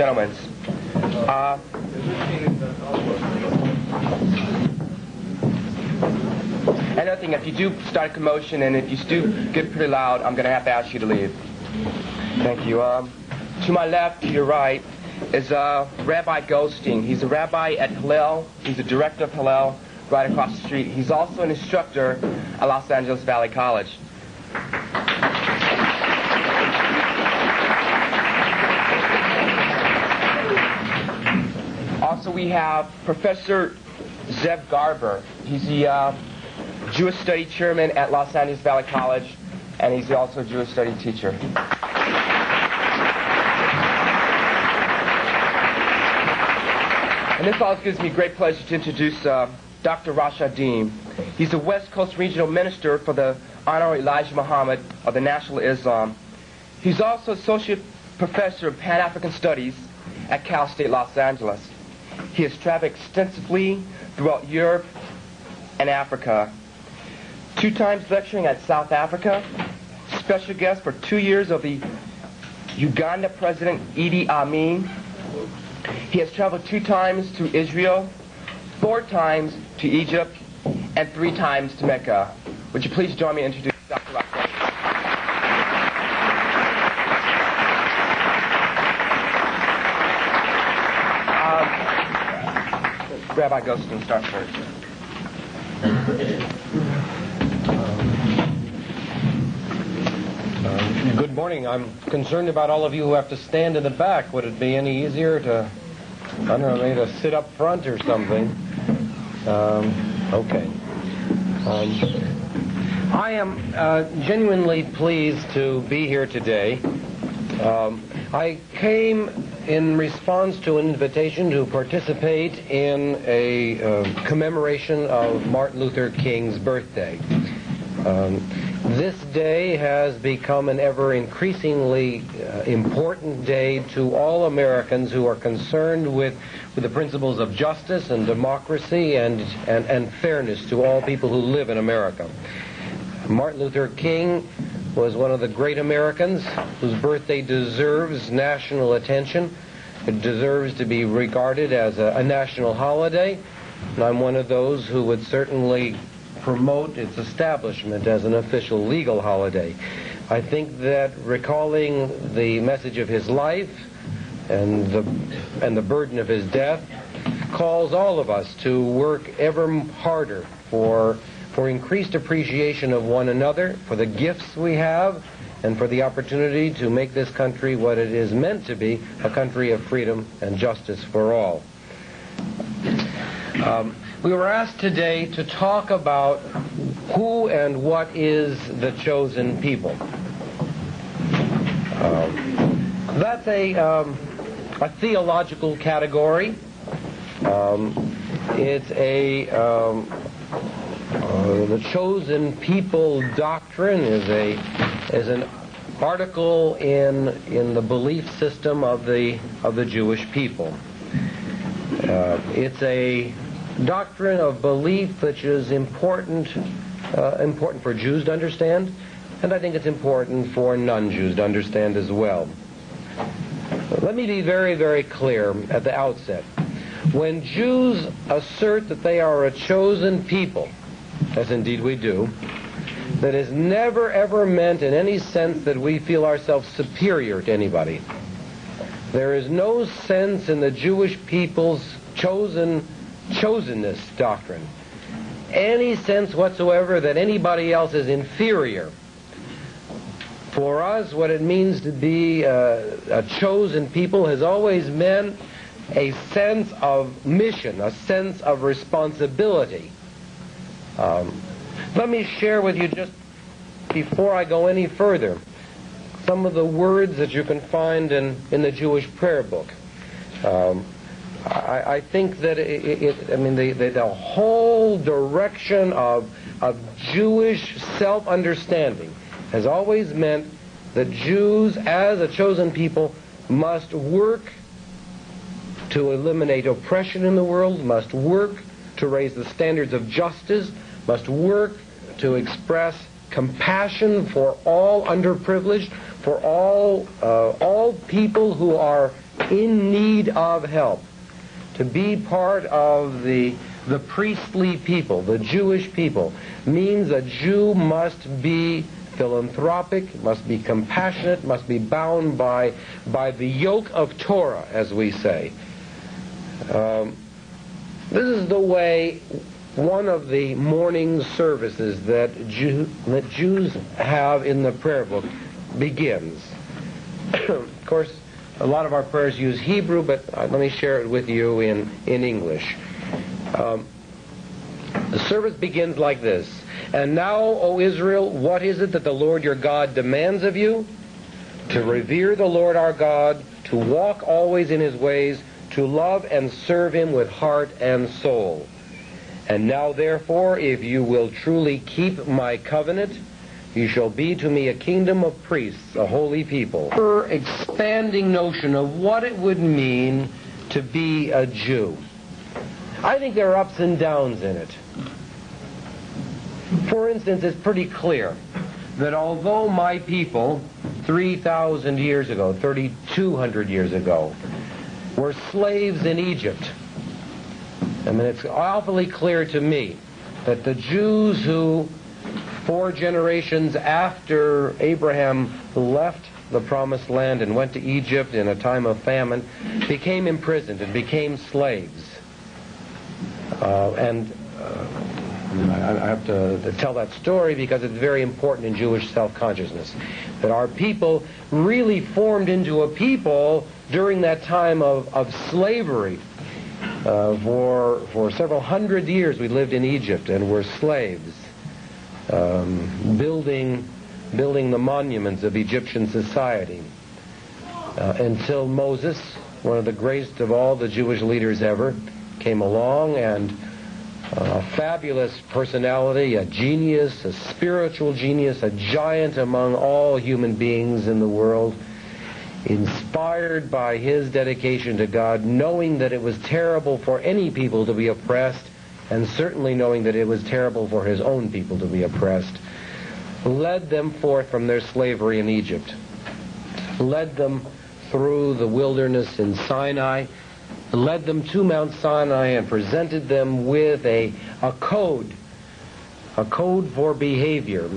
gentlemen. Another thing, if you do start a commotion and if you do get pretty loud, I'm going to have to ask you to leave. Thank you. To my left, to your right, is Rabbi Goldstein. He's a rabbi at Hillel. He's a director of Hillel right across the street. He's also an instructor at Los Angeles Valley College. Also, we have Professor Zev Garber. He's the Jewish Study Chairman at Los Angeles Valley College, and he's also a Jewish Study teacher. And this also gives me great pleasure to introduce Dr. Rashadim. He's the West Coast Regional Minister for the Honorary Elijah Muhammad of the National Islam. He's also Associate Professor of Pan-African Studies at Cal State Los Angeles. He has traveled extensively throughout Europe and Africa, 2 times lecturing at South Africa, special guest for 2 years of the Uganda President Idi Amin. He has traveled 2 times to Israel, 4 times to Egypt, and 3 times to Mecca. Would you please join me in introducing Dr. Rashadim? Rabbi Goldstein, start first. Good morning. I'm concerned about all of you who have to stand in the back. Would it be any easier to, I don't know, maybe to sit up front or something? Okay. I am genuinely pleased to be here today. I came in response to an invitation to participate in a commemoration of Martin Luther King's birthday. This day has become an ever increasingly important day to all Americans who are concerned with the principles of justice and democracy and fairness to all people who live in America. Martin Luther King was one of the great Americans whose birthday deserves national attention. It deserves to be regarded as a national holiday, and I'm one of those who would certainly promote its establishment as an official legal holiday. I think that recalling the message of his life and the burden of his death calls all of us to work ever harder for increased appreciation of one another, for the gifts we have, and for the opportunity to make this country what it is meant to be, a country of freedom and justice for all. We were asked today to talk about who and what is the chosen people. That's a theological category. It's the chosen people doctrine is an article in the belief system of the Jewish people. It's a doctrine of belief which is important for Jews to understand, and I think it's important for non-Jews to understand as well. Let me be very, very clear at the outset. When Jews assert that they are a chosen people, as indeed we do, that is never ever meant in any sense that we feel ourselves superior to anybody. There is no sense in the Jewish people's chosenness doctrine, any sense whatsoever that anybody else is inferior. For us, what it means to be a chosen people has always meant a sense of mission, a sense of responsibility. Let me share with you, just before I go any further, some of the words that you can find in the Jewish prayer book. I think that the whole direction of Jewish self-understanding has always meant that Jews, as a chosen people, must work to eliminate oppression in the world, must work to raise the standards of justice, must work to express compassion for all underprivileged, for all people who are in need of help. To be part of the priestly people, the Jewish people, means a Jew must be philanthropic, must be compassionate, must be bound by the yoke of Torah, as we say. This is the way one of the morning services that Jews have in the prayer book begins. Of course, a lot of our prayers use Hebrew, but let me share it with you in English. The service begins like this. And now, O Israel, what is it that the Lord your God demands of you? To revere the Lord our God, to walk always in his ways, to love and serve him with heart and soul. And now, therefore, if you will truly keep my covenant, you shall be to me a kingdom of priests, a holy people. Her expanding notion of what it would mean to be a Jew. I think there are ups and downs in it. For instance, it's pretty clear that although my people 3,000 years ago, 3,200 years ago, were slaves in Egypt, I mean, it's awfully clear to me that the Jews who 4 generations after Abraham left the Promised Land and went to Egypt in a time of famine became imprisoned and became slaves. I have to tell that story because it's very important in Jewish self-consciousness. That our people really formed into a people during that time of slavery. For several hundred years we lived in Egypt and were slaves, building the monuments of Egyptian society, until Moses, one of the greatest of all the Jewish leaders ever, came along, and a fabulous personality, a genius, a spiritual genius, a giant among all human beings in the world, inspired by his dedication to God, knowing that it was terrible for any people to be oppressed, and certainly knowing that it was terrible for his own people to be oppressed, led them forth from their slavery in Egypt, led them through the wilderness in Sinai, led them to Mount Sinai and presented them with a code for behavior.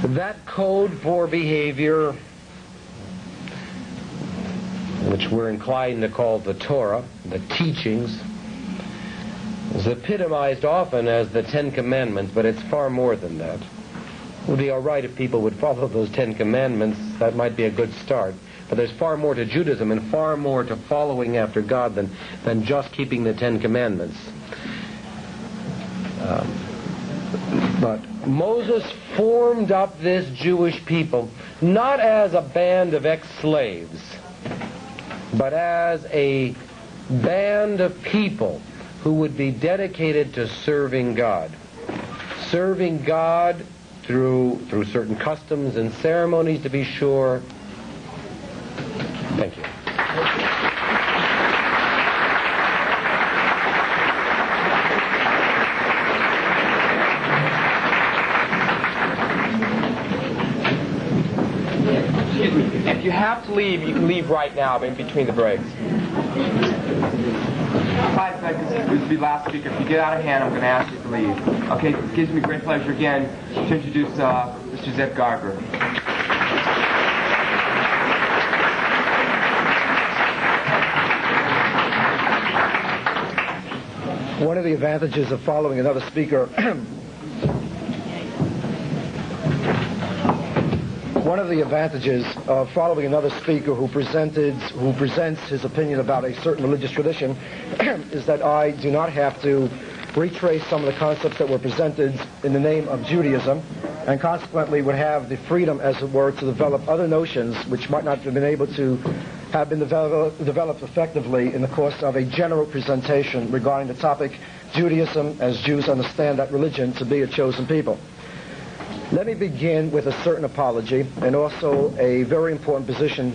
That code for behavior, which we're inclined to call the Torah, the teachings, is epitomized often as the 10 Commandments, but it's far more than that. It would be all right if people would follow those 10 Commandments. That might be a good start. But there's far more to Judaism and far more to following after God than just keeping the 10 Commandments. But Moses formed up this Jewish people not as a band of ex-slaves, but as a band of people who would be dedicated to serving God. Serving God through certain customs and ceremonies, to be sure. Thank you. Excuse me. If you have to leave, you can leave right now in between the breaks. 5 seconds. This will be last speaker. If you get out of hand, I'm going to ask you to leave. Okay, it gives me great pleasure again to introduce Mr. Zeb Garber. One of the advantages of following another speaker who presents his opinion about a certain religious tradition is that I do not have to retrace some of the concepts that were presented in the name of Judaism, and consequently would have the freedom, as it were, to develop other notions which might not have been able to have been developed effectively in the course of a general presentation regarding the topic Judaism as Jews understand that religion to be a chosen people. Let me begin with a certain apology and also a very important position